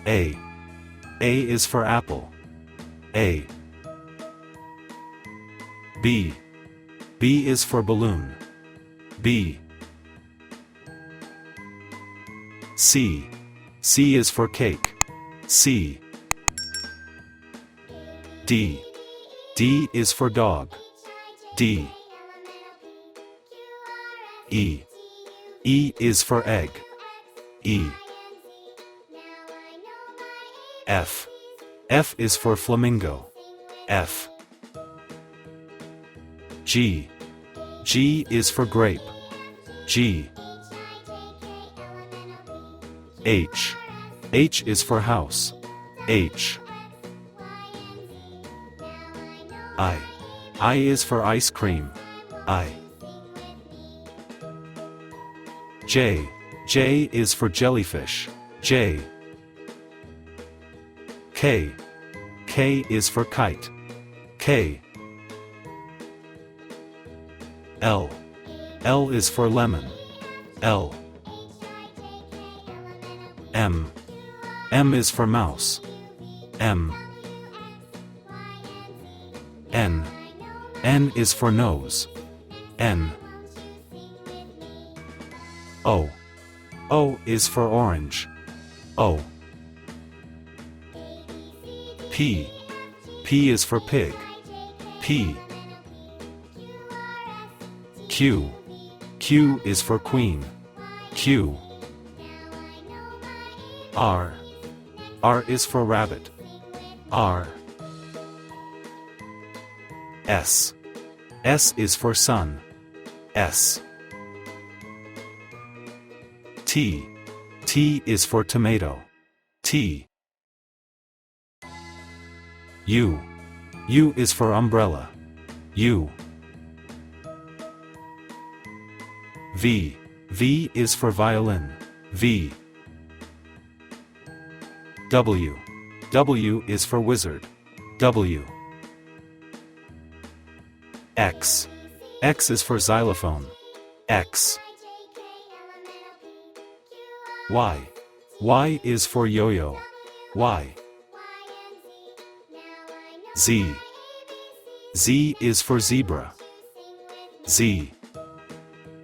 A. A is for apple. A. B. B is for balloon. B. C. C is for cake. C. D. D is for dog. D. E. E is for egg. E. F. F is for flamingo. F. G. G is for grape. G. H. H is for house. H. I. I is for ice cream. I. J. J is for jellyfish. J. K. K is for kite. K. L. L is for lemon. L. M. M is for mouse. M. N. N is for nose. N. O. O is for orange. O. P. P is for pig. P. Q. Q is for queen. Q. R. R is for rabbit. R. S. S is for sun. S. T. T is for tomato. T. U. U is for umbrella. U. V. V is for violin. V. W. W is for wizard. W. X. X is for xylophone. X. Y. Y is for yo-yo. Y. Z. Z is for zebra. Z.